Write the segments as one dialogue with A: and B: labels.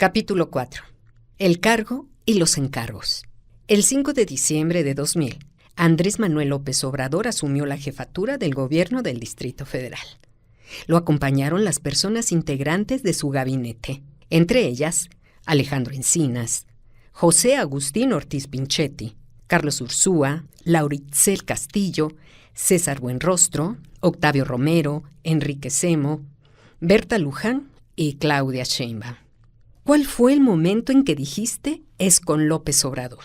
A: Capítulo 4. El cargo y los encargos. El 5 de diciembre de 2000, Andrés Manuel López Obrador asumió la jefatura del gobierno del Distrito Federal. Lo acompañaron las personas integrantes de su gabinete, entre ellas Alejandro Encinas, José Agustín Ortiz Pinchetti, Carlos Ursúa, Lauritzel Castillo, César Buenrostro, Octavio Romero, Enrique Semo, Berta Luján y Claudia Sheinbaum. ¿Cuál fue el momento en que dijiste es con López Obrador?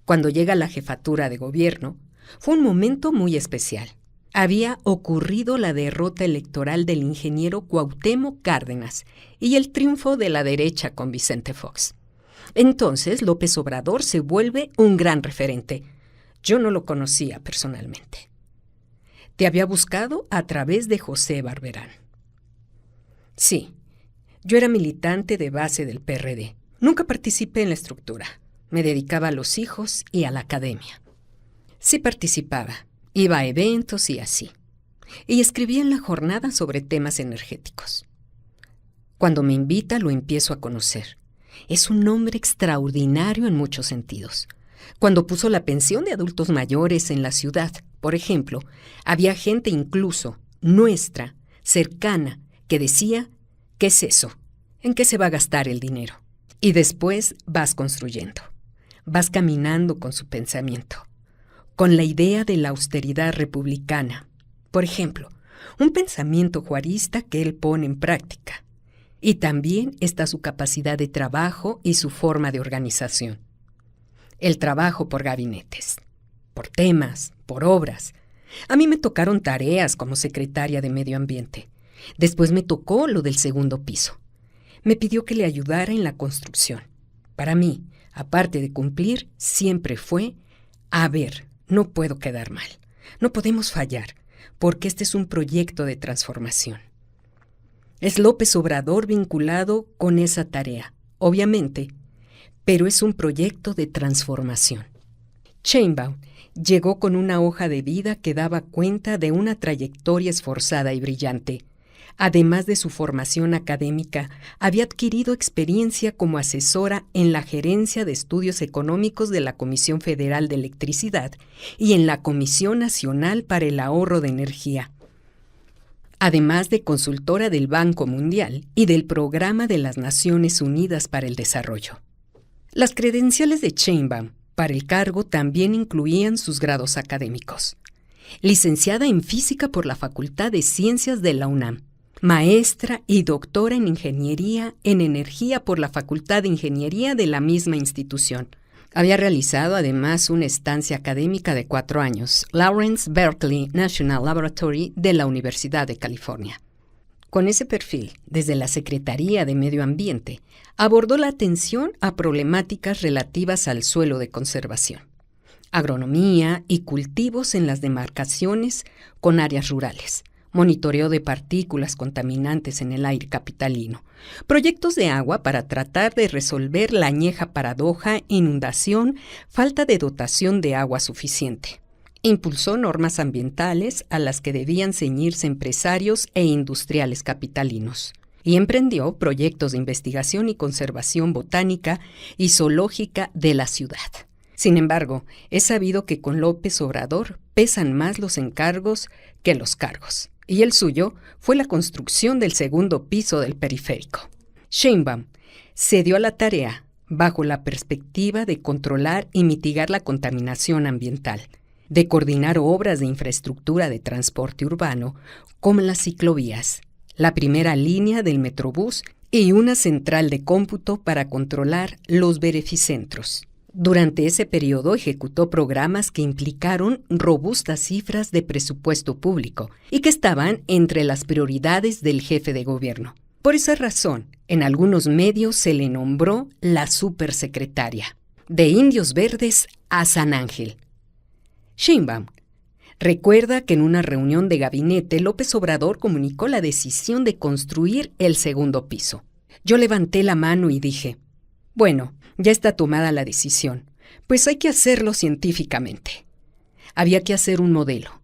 A: Cuando llega a la jefatura de gobierno, fue un momento muy especial. Había ocurrido la derrota electoral del ingeniero Cuauhtémoc Cárdenas y el triunfo de la derecha con Vicente Fox. Entonces López Obrador se vuelve un gran referente. Yo no lo conocía personalmente. Te había buscado a través de José Barberán. Sí. Yo era militante de base del PRD. Nunca participé en la estructura. Me dedicaba a los hijos y a la academia. Sí participaba, iba a eventos y así. Y escribía en la jornada sobre temas energéticos. Cuando me invita lo empiezo a conocer. Es un hombre extraordinario en muchos sentidos. Cuando puso la pensión de adultos mayores en la ciudad, por ejemplo, había gente incluso nuestra, cercana, que decía: ¿qué es eso? ¿En qué se va a gastar el dinero? Y después vas construyendo. Vas caminando con su pensamiento. Con la idea de la austeridad republicana. Por ejemplo, un pensamiento juarista que él pone en práctica. Y también está su capacidad de trabajo y su forma de organización. El trabajo por gabinetes, por temas, por obras. A mí me tocaron tareas como secretaria de Medio Ambiente. Después me tocó lo del segundo piso. Me pidió que le ayudara en la construcción. Para mí, aparte de cumplir, siempre fue: a ver, no puedo quedar mal. No podemos fallar, porque este es un proyecto de transformación. Es López Obrador vinculado con esa tarea, obviamente, pero es un proyecto de transformación. Sheinbaum llegó con una hoja de vida que daba cuenta de una trayectoria esforzada y brillante. Además de su formación académica, había adquirido experiencia como asesora en la Gerencia de Estudios Económicos de la Comisión Federal de Electricidad y en la Comisión Nacional para el Ahorro de Energía, además de consultora del Banco Mundial y del Programa de las Naciones Unidas para el Desarrollo. Las credenciales de Sheinbaum para el cargo también incluían sus grados académicos. Licenciada en Física por la Facultad de Ciencias de la UNAM, maestra y doctora en Ingeniería en Energía por la Facultad de Ingeniería de la misma institución. Había realizado además una estancia académica de 4 años, Lawrence Berkeley National Laboratory de la Universidad de California. Con ese perfil, desde la Secretaría de Medio Ambiente, abordó la atención a problemáticas relativas al suelo de conservación, agronomía y cultivos en las demarcaciones con áreas rurales, monitoreo de partículas contaminantes en el aire capitalino, proyectos de agua para tratar de resolver la añeja paradoja inundación, falta de dotación de agua suficiente. Impulsó normas ambientales a las que debían ceñirse empresarios e industriales capitalinos y emprendió proyectos de investigación y conservación botánica y zoológica de la ciudad. Sin embargo, es sabido que con López Obrador pesan más los encargos que los cargos, y el suyo fue la construcción del segundo piso del periférico. Sheinbaum se dio a la tarea bajo la perspectiva de controlar y mitigar la contaminación ambiental, de coordinar obras de infraestructura de transporte urbano como las ciclovías, la primera línea del Metrobús y una central de cómputo para controlar los beneficentros. Durante ese periodo ejecutó programas que implicaron robustas cifras de presupuesto público y que estaban entre las prioridades del jefe de gobierno. Por esa razón, en algunos medios se le nombró la supersecretaria, de Indios Verdes a San Ángel. Sheinbaum recuerda que en una reunión de gabinete López Obrador comunicó la decisión de construir el segundo piso. Yo levanté la mano y dije: bueno, ya está tomada la decisión, pues hay que hacerlo científicamente. Había que hacer un modelo,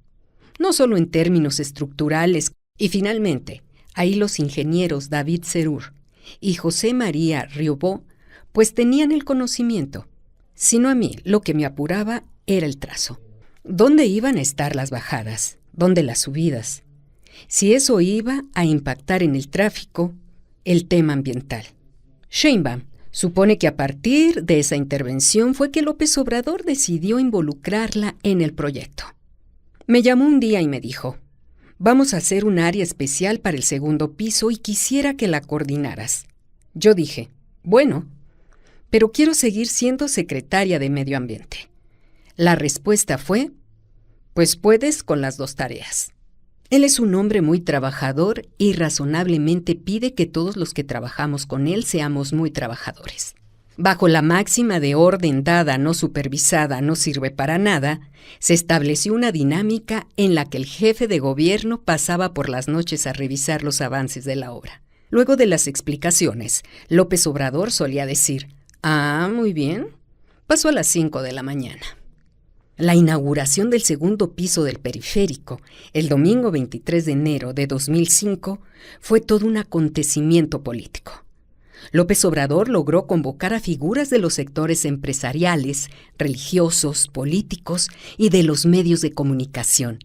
A: no solo en términos estructurales, y finalmente, ahí los ingenieros David Serur y José María Riobó, pues tenían el conocimiento. Sino a mí, lo que me apuraba era el trazo. ¿Dónde iban a estar las bajadas? ¿Dónde las subidas? Si eso iba a impactar en el tráfico, el tema ambiental. Sheinbaum supone que a partir de esa intervención fue que López Obrador decidió involucrarla en el proyecto. Me llamó un día y me dijo: vamos a hacer un área especial para el segundo piso y quisiera que la coordinaras. Yo dije: bueno, pero quiero seguir siendo secretaria de Medio Ambiente. La respuesta fue: pues puedes con las dos tareas. Él es un hombre muy trabajador y razonablemente pide que todos los que trabajamos con él seamos muy trabajadores. Bajo la máxima de orden dada no supervisada no sirve para nada, se estableció una dinámica en la que el jefe de gobierno pasaba por las noches a revisar los avances de la obra. Luego de las explicaciones, López Obrador solía decir: muy bien, pasó a las 5 de la mañana. La inauguración del segundo piso del periférico, el domingo 23 de enero de 2005, fue todo un acontecimiento político. López Obrador logró convocar a figuras de los sectores empresariales, religiosos, políticos y de los medios de comunicación,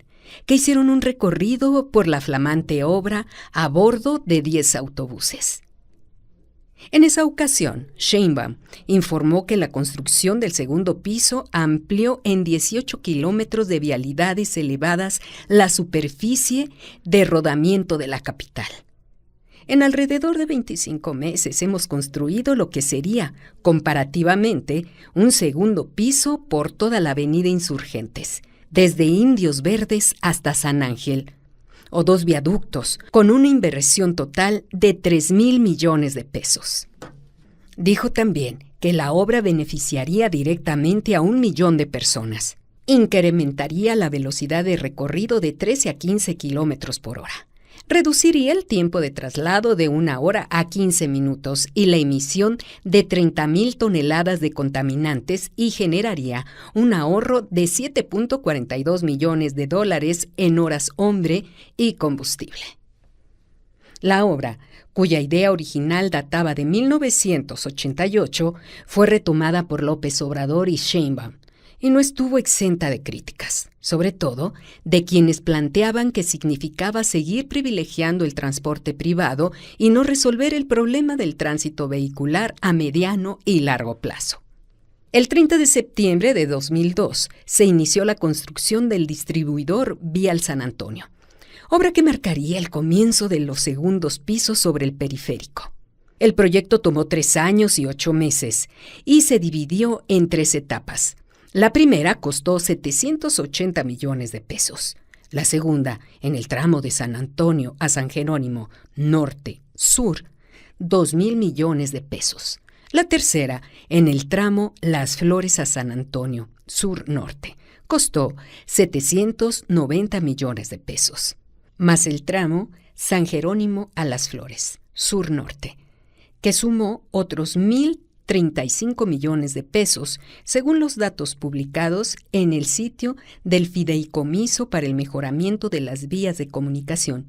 A: que hicieron un recorrido por la flamante obra a bordo de 10 autobuses. En esa ocasión, Sheinbaum informó que la construcción del segundo piso amplió en 18 kilómetros de vialidades elevadas la superficie de rodamiento de la capital. En alrededor de 25 meses hemos construido lo que sería, comparativamente, un segundo piso por toda la avenida Insurgentes, desde Indios Verdes hasta San Ángel, o 2 viaductos, con una inversión total de 3,000 millones de pesos. Dijo también que la obra beneficiaría directamente a 1 millón de personas. Incrementaría la velocidad de recorrido de 13 a 15 kilómetros por hora. Reduciría el tiempo de traslado de 1 hora a 15 minutos y la emisión de 30,000 toneladas de contaminantes y generaría un ahorro de $7.42 millones en horas hombre y combustible. La obra, cuya idea original databa de 1988, fue retomada por López Obrador y Sheinbaum, y no estuvo exenta de críticas, sobre todo de quienes planteaban que significaba seguir privilegiando el transporte privado y no resolver el problema del tránsito vehicular a mediano y largo plazo. El 30 de septiembre de 2002 se inició la construcción del distribuidor vial San Antonio, obra que marcaría el comienzo de los segundos pisos sobre el periférico. El proyecto tomó 3 años y 8 meses y se dividió en 3 etapas. La primera costó 780 millones de pesos. La segunda, en el tramo de San Antonio a San Jerónimo, norte-sur, 2,000 millones de pesos. La tercera, en el tramo Las Flores a San Antonio, sur-norte, costó 790 millones de pesos. Más el tramo San Jerónimo a Las Flores, sur-norte, que sumó otros 1,035 millones de pesos, según los datos publicados en el sitio del Fideicomiso para el Mejoramiento de las Vías de Comunicación,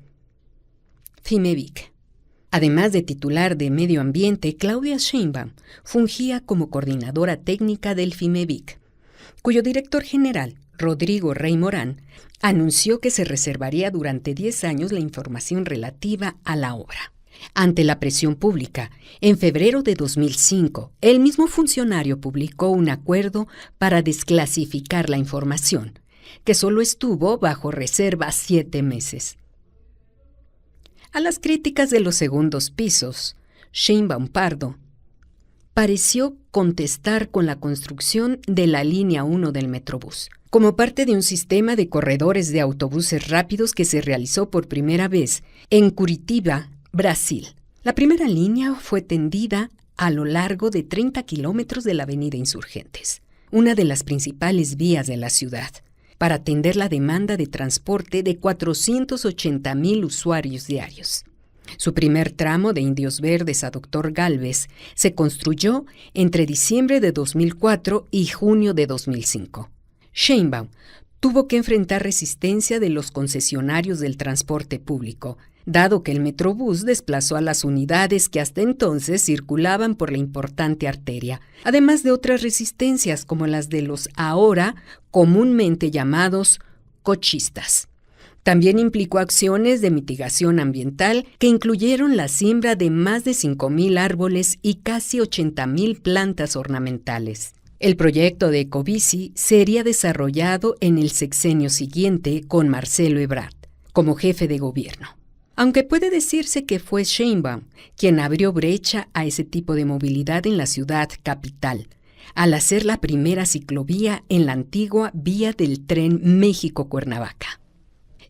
A: FIMEVIC. Además de titular de Medio Ambiente, Claudia Sheinbaum fungía como coordinadora técnica del FIMEVIC, cuyo director general, Rodrigo Rey Morán, anunció que se reservaría durante 10 años la información relativa a la obra. Ante la presión pública, en febrero de 2005, el mismo funcionario publicó un acuerdo para desclasificar la información, que solo estuvo bajo reserva 7 meses. A las críticas de los segundos pisos, Sheinbaum Pardo pareció contestar con la construcción de la línea 1 del Metrobús, como parte de un sistema de corredores de autobuses rápidos que se realizó por primera vez en Curitiba, Brasil. La primera línea fue tendida a lo largo de 30 kilómetros de la avenida Insurgentes, una de las principales vías de la ciudad, para atender la demanda de transporte de 480,000 usuarios diarios. Su primer tramo de Indios Verdes a Doctor Gálvez se construyó entre diciembre de 2004 y junio de 2005. Sheinbaum tuvo que enfrentar resistencia de los concesionarios del transporte público, dado que el Metrobús desplazó a las unidades que hasta entonces circulaban por la importante arteria, además de otras resistencias como las de los ahora comúnmente llamados cochistas. También implicó acciones de mitigación ambiental que incluyeron la siembra de más de 5,000 árboles y casi 80,000 plantas ornamentales. El proyecto de Ecobici sería desarrollado en el sexenio siguiente con Marcelo Ebrard como jefe de gobierno. Aunque puede decirse que fue Sheinbaum quien abrió brecha a ese tipo de movilidad en la ciudad capital, al hacer la primera ciclovía en la antigua vía del tren México-Cuernavaca.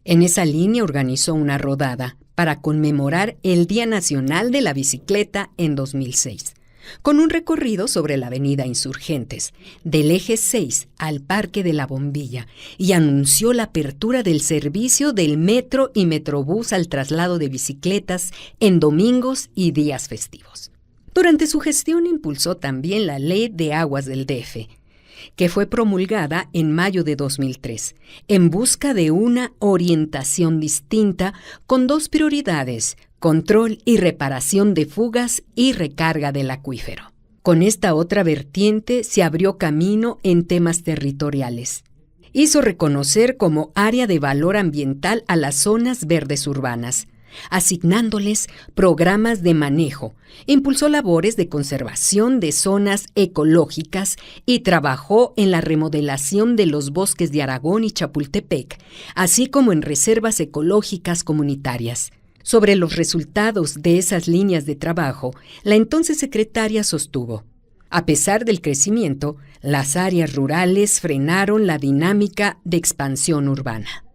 A: En esa línea organizó una rodada para conmemorar el Día Nacional de la Bicicleta en 2006, con un recorrido sobre la avenida Insurgentes, del eje 6 al Parque de la Bombilla, y anunció la apertura del servicio del metro y metrobús al traslado de bicicletas en domingos y días festivos. Durante su gestión impulsó también la Ley de Aguas del DF, que fue promulgada en mayo de 2003, en busca de una orientación distinta con 2 prioridades: control y reparación de fugas y recarga del acuífero. Con esta otra vertiente se abrió camino en temas territoriales. Hizo reconocer como área de valor ambiental a las zonas verdes urbanas, asignándoles programas de manejo, impulsó labores de conservación de zonas ecológicas y trabajó en la remodelación de los bosques de Aragón y Chapultepec, así como en reservas ecológicas comunitarias. Sobre los resultados de esas líneas de trabajo, la entonces secretaria sostuvo: a pesar del crecimiento, las áreas rurales frenaron la dinámica de expansión urbana.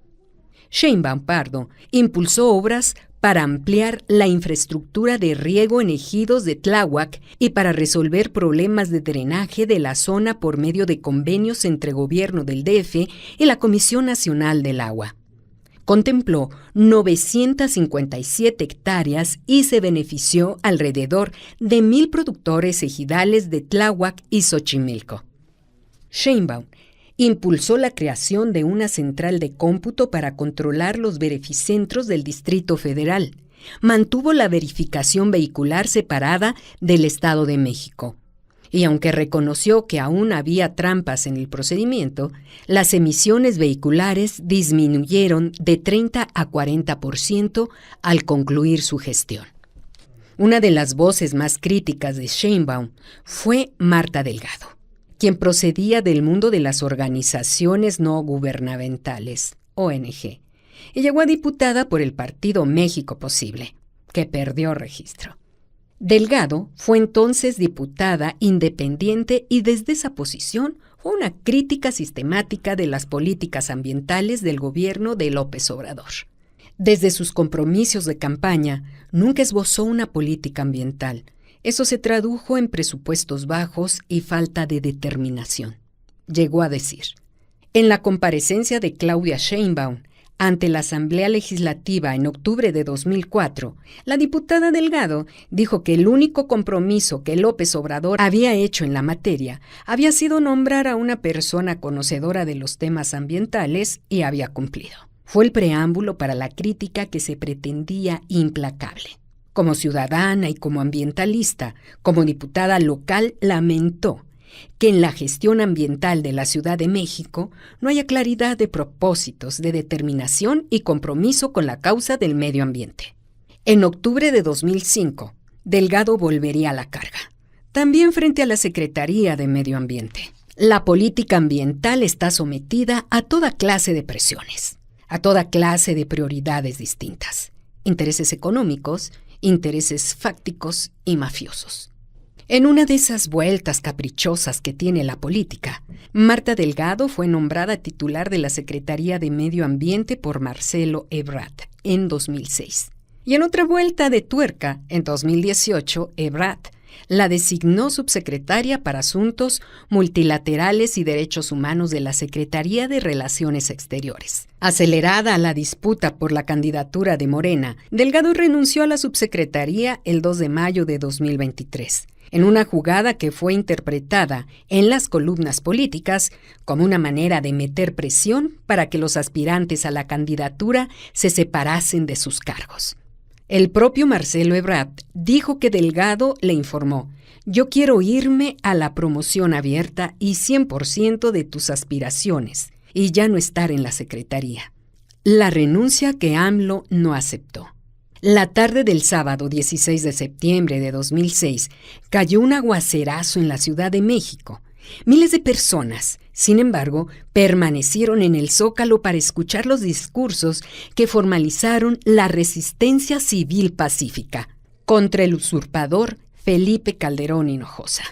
A: Sheinbaum Pardo impulsó obras para ampliar la infraestructura de riego en ejidos de Tláhuac y para resolver problemas de drenaje de la zona por medio de convenios entre Gobierno del DF y la Comisión Nacional del Agua. Contempló 957 hectáreas y se benefició alrededor de 1,000 productores ejidales de Tláhuac y Xochimilco. Sheinbaum impulsó la creación de una central de cómputo para controlar los verificentros del Distrito Federal. Mantuvo la verificación vehicular separada del Estado de México. Y aunque reconoció que aún había trampas en el procedimiento, las emisiones vehiculares disminuyeron de 30 a 40% al concluir su gestión. Una de las voces más críticas de Sheinbaum fue Marta Delgado, quien procedía del mundo de las organizaciones no gubernamentales, ONG, y llegó a diputada por el partido México Posible, que perdió registro. Delgado fue entonces diputada independiente y desde esa posición fue una crítica sistemática de las políticas ambientales del gobierno de López Obrador. Desde sus compromisos de campaña, nunca esbozó una política ambiental. Eso se tradujo en presupuestos bajos y falta de determinación. Llegó a decir: en la comparecencia de Claudia Sheinbaum ante la Asamblea Legislativa en octubre de 2004, la diputada Delgado dijo que el único compromiso que López Obrador había hecho en la materia había sido nombrar a una persona conocedora de los temas ambientales y había cumplido. Fue el preámbulo para la crítica que se pretendía implacable. Como ciudadana y como ambientalista, como diputada local, lamentó que en la gestión ambiental de la Ciudad de México no haya claridad de propósitos, de determinación y compromiso con la causa del medio ambiente. En octubre de 2005, Delgado volvería a la carga, también frente a la Secretaría de Medio Ambiente. La política ambiental está sometida a toda clase de presiones, a toda clase de prioridades distintas, intereses económicos, intereses fácticos y mafiosos. En una de esas vueltas caprichosas que tiene la política, Marta Delgado fue nombrada titular de la Secretaría de Medio Ambiente por Marcelo Ebrard en 2006. Y en otra vuelta de tuerca, en 2018, Ebrard la designó subsecretaria para Asuntos Multilaterales y Derechos Humanos de la Secretaría de Relaciones Exteriores. Acelerada la disputa por la candidatura de Morena, Delgado renunció a la subsecretaría el 2 de mayo de 2023. En una jugada que fue interpretada en las columnas políticas como una manera de meter presión para que los aspirantes a la candidatura se separasen de sus cargos. El propio Marcelo Ebrard dijo que Delgado le informó: yo quiero irme a la promoción abierta y 100% de tus aspiraciones y ya no estar en la secretaría. La renuncia que AMLO no aceptó. La tarde del sábado 16 de septiembre de 2006 cayó un aguacerazo en la Ciudad de México. Miles de personas, sin embargo, permanecieron en el Zócalo para escuchar los discursos que formalizaron la resistencia civil pacífica contra el usurpador Felipe Calderón Hinojosa.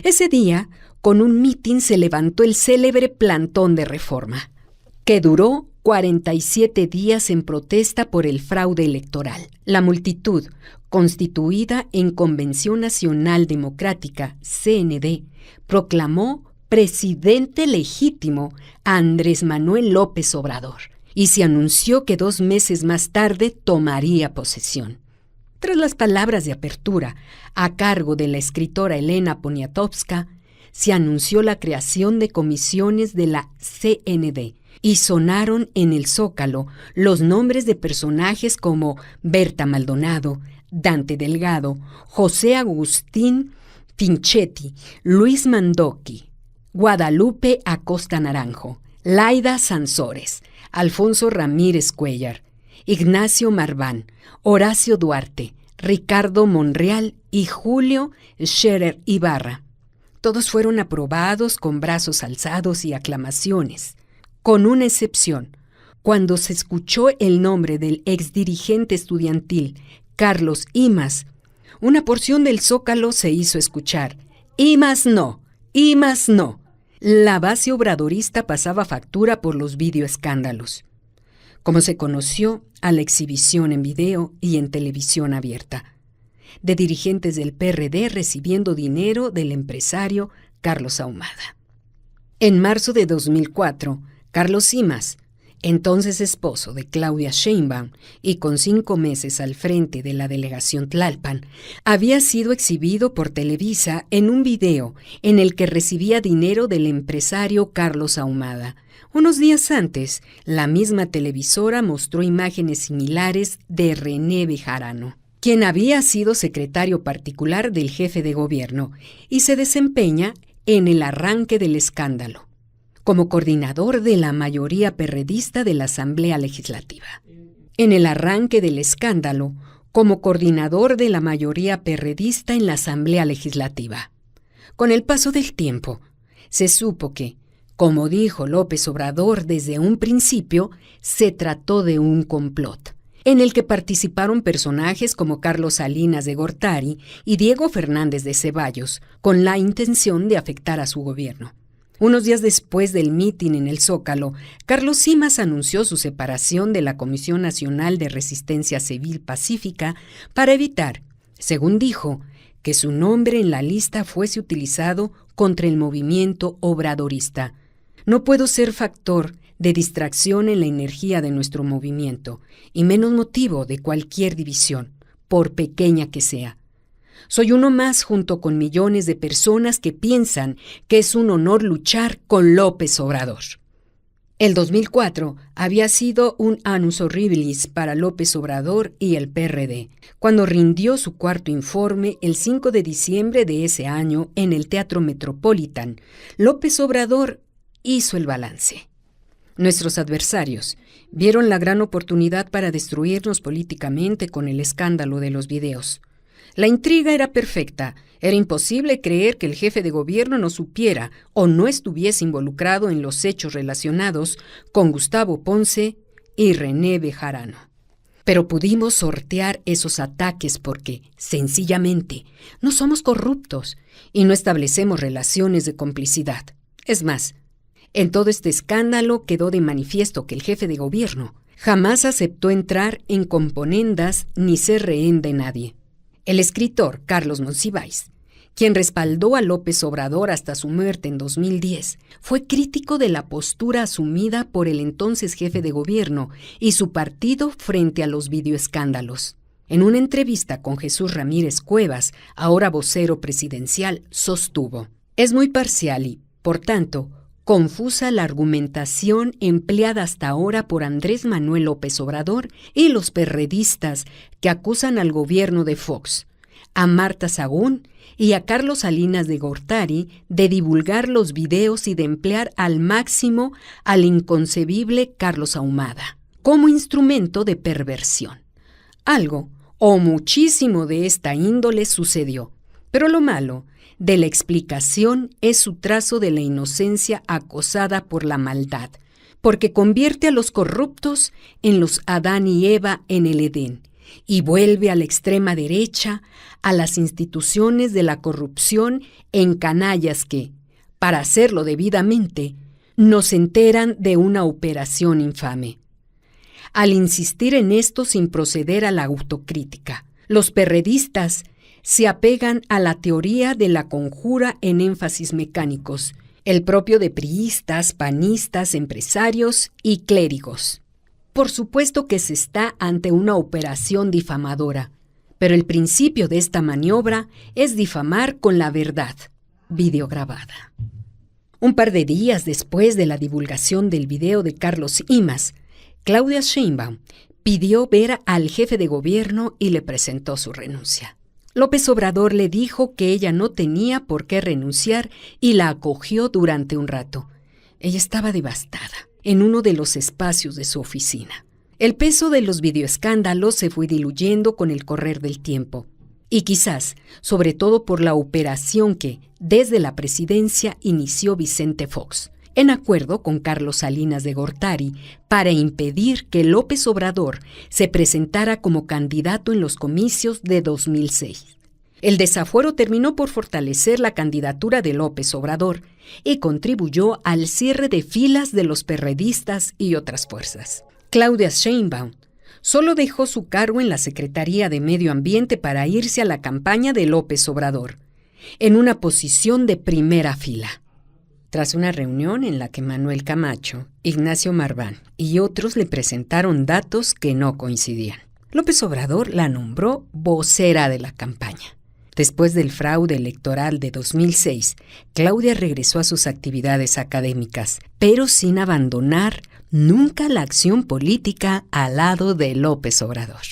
A: Ese día, con un mitin se levantó el célebre plantón de Reforma, que duró 47 días en protesta por el fraude electoral. La multitud, constituida en Convención Nacional Democrática, CND, proclamó presidente legítimo a Andrés Manuel López Obrador y se anunció que 2 meses más tarde tomaría posesión. Tras las palabras de apertura, a cargo de la escritora Elena Poniatowska, se anunció la creación de comisiones de la CND y sonaron en el Zócalo los nombres de personajes como Berta Maldonado, Dante Delgado, José Agustín Pinchetti, Luis Mandoki, Guadalupe Acosta Naranjo, Laida Sansores, Alfonso Ramírez Cuellar, Ignacio Marván, Horacio Duarte, Ricardo Monreal y Julio Scherer Ibarra. Todos fueron aprobados con brazos alzados y aclamaciones, con una excepción: cuando se escuchó el nombre del exdirigente estudiantil Carlos Imaz, una porción del Zócalo se hizo escuchar: ¡Imaz no! ¡Imaz no! La base obradorista pasaba factura por los videoescándalos, como se conoció a la exhibición en video y en televisión abierta, de dirigentes del PRD recibiendo dinero del empresario Carlos Ahumada. En marzo de 2004, Carlos Imaz, entonces esposo de Claudia Sheinbaum y con 5 meses al frente de la delegación Tlalpan, había sido exhibido por Televisa en un video en el que recibía dinero del empresario Carlos Ahumada. Unos días antes, la misma televisora mostró imágenes similares de René Bejarano, quien había sido secretario particular del jefe de gobierno y se desempeña en el arranque del escándalo como coordinador de la mayoría perredista de la Asamblea Legislativa. En el arranque del escándalo, como coordinador de la mayoría perredista en la Asamblea Legislativa. Con el paso del tiempo, se supo que, como dijo López Obrador desde un principio, se trató de un complot, en el que participaron personajes como Carlos Salinas de Gortari y Diego Fernández de Ceballos, con la intención de afectar a su gobierno. Unos días después del mitin en el Zócalo, Carlos Imaz anunció su separación de la Comisión Nacional de Resistencia Civil Pacífica para evitar, según dijo, que su nombre en la lista fuese utilizado contra el movimiento obradorista. No puedo ser factor de distracción en la energía de nuestro movimiento, y menos motivo de cualquier división, por pequeña que sea. Soy uno más junto con millones de personas que piensan que es un honor luchar con López Obrador. El 2004 había sido un annus horribilis para López Obrador y el PRD, cuando rindió su cuarto informe el 5 de diciembre de ese año en el Teatro Metropolitan. López Obrador hizo el balance. Nuestros adversarios vieron la gran oportunidad para destruirnos políticamente con el escándalo de los videos. La intriga era perfecta. Era imposible creer que el jefe de gobierno no supiera o no estuviese involucrado en los hechos relacionados con Gustavo Ponce y René Bejarano. Pero pudimos sortear esos ataques porque, sencillamente, no somos corruptos y no establecemos relaciones de complicidad. Es más, en todo este escándalo quedó de manifiesto que el jefe de gobierno jamás aceptó entrar en componendas ni ser rehén de nadie. El escritor Carlos Monsiváis, quien respaldó a López Obrador hasta su muerte en 2010, fue crítico de la postura asumida por el entonces jefe de gobierno y su partido frente a los videoescándalos. En una entrevista con Jesús Ramírez Cuevas, ahora vocero presidencial, sostuvo: «Es muy parcial y, por tanto, Confusa la argumentación empleada hasta ahora por Andrés Manuel López Obrador y los perredistas que acusan al gobierno de Fox, a Marta Sagún y a Carlos Salinas de Gortari de divulgar los videos y de emplear al máximo al inconcebible Carlos Ahumada como instrumento de perversión. Algo o muchísimo de esta índole sucedió, pero lo malo de la explicación es su trazo de la inocencia acosada por la maldad, porque convierte a los corruptos en los Adán y Eva en el Edén, y vuelve a la extrema derecha, a las instituciones de la corrupción en canallas que, para hacerlo debidamente, no se enteran de una operación infame. Al insistir en esto sin proceder a la autocrítica, los perredistas se apegan a la teoría de la conjura en énfasis mecánicos, el propio de priistas, panistas, empresarios y clérigos. Por supuesto que se está ante una operación difamadora, pero el principio de esta maniobra es difamar con la verdad, videograbada. Un par de días después de la divulgación del video de Carlos Imaz, Claudia Sheinbaum pidió ver al jefe de gobierno y le presentó su renuncia. López Obrador le dijo que ella no tenía por qué renunciar y la acogió durante un rato. Ella estaba devastada en uno de los espacios de su oficina. El peso de los videoescándalos se fue diluyendo con el correr del tiempo. Y quizás, sobre todo por la operación que, desde la presidencia, inició Vicente Fox, en acuerdo con Carlos Salinas de Gortari, para impedir que López Obrador se presentara como candidato en los comicios de 2006. El desafuero terminó por fortalecer la candidatura de López Obrador y contribuyó al cierre de filas de los perredistas y otras fuerzas. Claudia Sheinbaum solo dejó su cargo en la Secretaría de Medio Ambiente para irse a la campaña de López Obrador, en una posición de primera fila. Tras una reunión en la que Manuel Camacho, Ignacio Marván y otros le presentaron datos que no coincidían, López Obrador la nombró vocera de la campaña. Después del fraude electoral de 2006, Claudia regresó a sus actividades académicas, pero sin abandonar nunca la acción política al lado de López Obrador.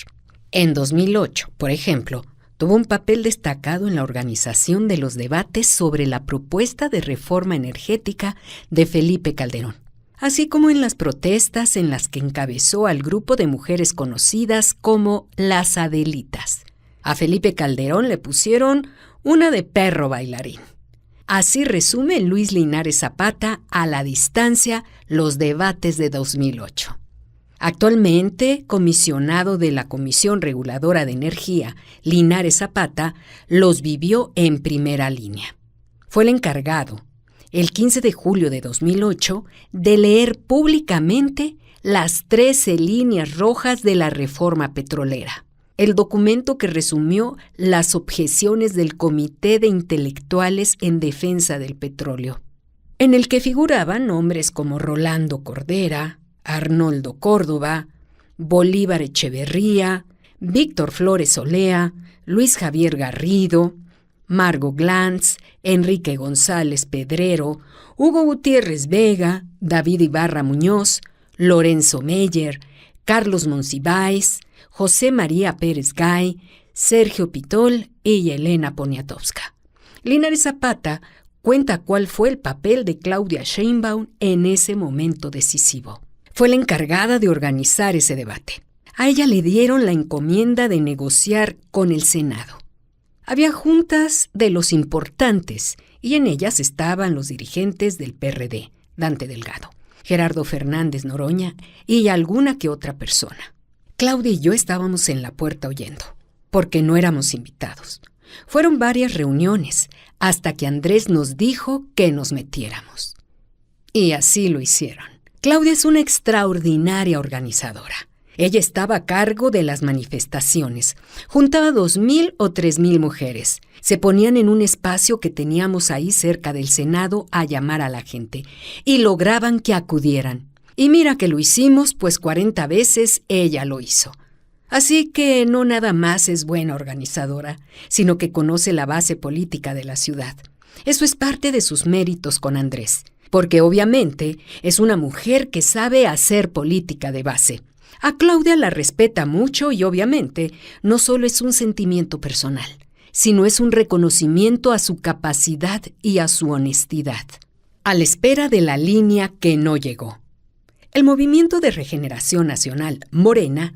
A: En 2008, por ejemplo, tuvo un papel destacado en la organización de los debates sobre la propuesta de reforma energética de Felipe Calderón, así como en las protestas en las que encabezó al grupo de mujeres conocidas como las Adelitas. A Felipe Calderón le pusieron una de perro bailarín. Así resume Luis Linares Zapata a la distancia los debates de 2008. Actualmente, comisionado de la Comisión Reguladora de Energía, Linares Zapata los vivió en primera línea. Fue el encargado, el 15 de julio de 2008, de leer públicamente las 13 líneas rojas de la reforma petrolera, el documento que resumió las objeciones del Comité de Intelectuales en Defensa del Petróleo, en el que figuraban nombres como Rolando Cordera, Arnoldo Córdoba, Bolívar Echeverría, Víctor Flores Olea, Luis Javier Garrido, Margo Glantz, Enrique González Pedrero, Hugo Gutiérrez Vega, David Ibarra Muñoz, Lorenzo Meyer, Carlos Monsiváis, José María Pérez Gay, Sergio Pitol y Elena Poniatowska. Linares Zapata cuenta cuál fue el papel de Claudia Sheinbaum en ese momento decisivo. Fue la encargada de organizar ese debate. A ella le dieron la encomienda de negociar con el Senado. Había juntas de los importantes y en ellas estaban los dirigentes del PRD, Dante Delgado, Gerardo Fernández Noroña y alguna que otra persona. Claudia y yo estábamos en la puerta oyendo, porque no éramos invitados. Fueron varias reuniones hasta que Andrés nos dijo que nos metiéramos. Y así lo hicieron. Claudia es una extraordinaria organizadora. Ella estaba a cargo de las manifestaciones. Juntaba 2,000 o 3,000 mujeres. Se ponían en un espacio que teníamos ahí cerca del Senado a llamar a la gente y lograban que acudieran. Y mira que lo hicimos, pues 40 veces ella lo hizo. Así que no nada más es buena organizadora, sino que conoce la base política de la ciudad. Eso es parte de sus méritos con Andrés. porque obviamente es una mujer que sabe hacer política de base. A Claudia la respeta mucho y obviamente no solo es un sentimiento personal, sino es un reconocimiento a su capacidad y a su honestidad. A la espera de la línea que no llegó. El Movimiento de Regeneración Nacional, Morena,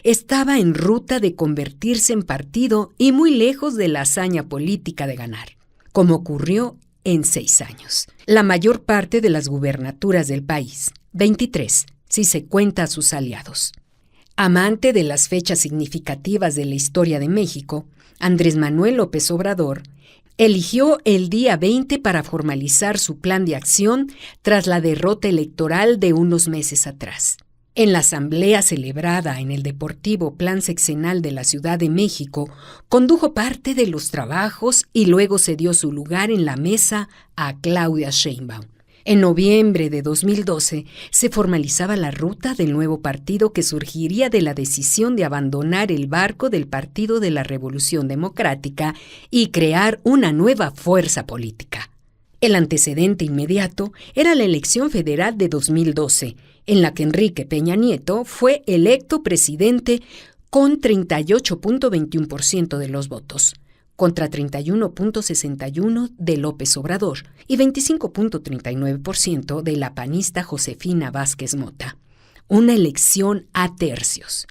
A: estaba en ruta de convertirse en partido y muy lejos de la hazaña política de ganar, como ocurrió en 6 años. La mayor parte de las gubernaturas del país, 23, si se cuenta a sus aliados. Amante de las fechas significativas de la historia de México, Andrés Manuel López Obrador eligió el día 20 para formalizar su plan de acción tras la derrota electoral de unos meses atrás. En la asamblea celebrada en el Deportivo Plan Sexenal de la Ciudad de México, condujo parte de los trabajos y luego cedió su lugar en la mesa a Claudia Sheinbaum. En noviembre de 2012 se formalizaba la ruta del nuevo partido que surgiría de la decisión de abandonar el barco del Partido de la Revolución Democrática y crear una nueva fuerza política. El antecedente inmediato era la elección federal de 2012, en la que Enrique Peña Nieto fue electo presidente con 38.21% de los votos, contra 31.61% de López Obrador y 25.39% de la panista Josefina Vázquez Mota. Una elección a tercios.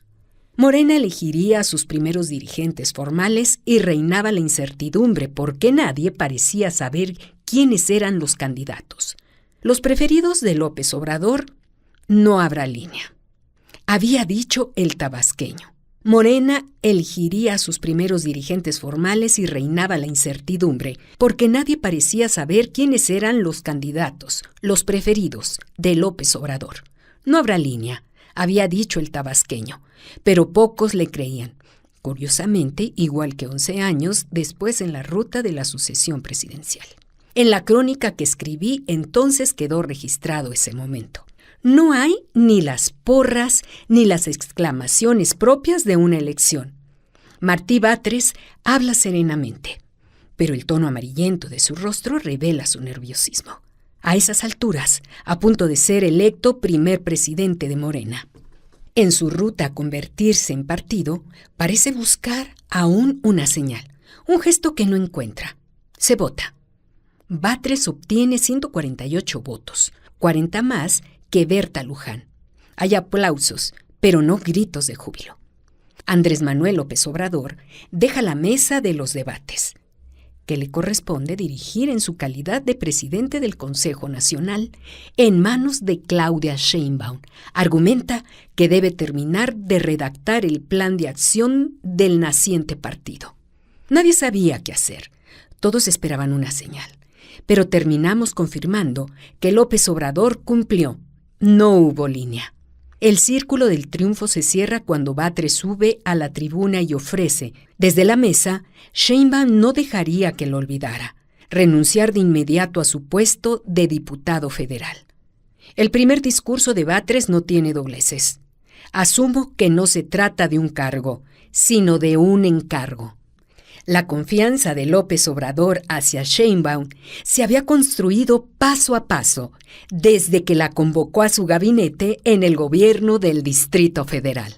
A: Morena elegiría a sus primeros dirigentes formales y reinaba la incertidumbre porque nadie parecía saber quiénes eran los candidatos. Los preferidos de López Obrador, no habrá línea. Había dicho el tabasqueño. Morena elegiría a sus primeros dirigentes formales y reinaba la incertidumbre, porque nadie parecía saber quiénes eran los candidatos, los preferidos de López Obrador. No habrá línea, había dicho el tabasqueño, pero pocos le creían. Curiosamente, igual que 11 años después en la ruta de la sucesión presidencial. En la crónica que escribí, entonces quedó registrado ese momento. No hay ni las porras ni las exclamaciones propias de una elección. Martí Batres habla serenamente, pero el tono amarillento de su rostro revela su nerviosismo. A esas alturas, a punto de ser electo primer presidente de Morena. En su ruta a convertirse en partido, parece buscar aún una señal, un gesto que no encuentra. Se vota. Batres obtiene 148 votos, 40 más que Berta Luján. Hay aplausos, pero no gritos de júbilo. Andrés Manuel López Obrador deja la mesa de los debates, que le corresponde dirigir en su calidad de presidente del Consejo Nacional, en manos de Claudia Sheinbaum. Argumenta que debe terminar de redactar el plan de acción del naciente partido. Nadie sabía qué hacer. Todos esperaban una señal. Pero terminamos confirmando que López Obrador cumplió. No hubo línea. El círculo del triunfo se cierra cuando Batres sube a la tribuna y ofrece, desde la mesa, Sheinbaum no dejaría que lo olvidara, renunciar de inmediato a su puesto de diputado federal. El primer discurso de Batres no tiene dobleces. Asumo que no se trata de un cargo, sino de un encargo. La confianza de López Obrador hacia Sheinbaum se había construido paso a paso desde que la convocó a su gabinete en el gobierno del Distrito Federal.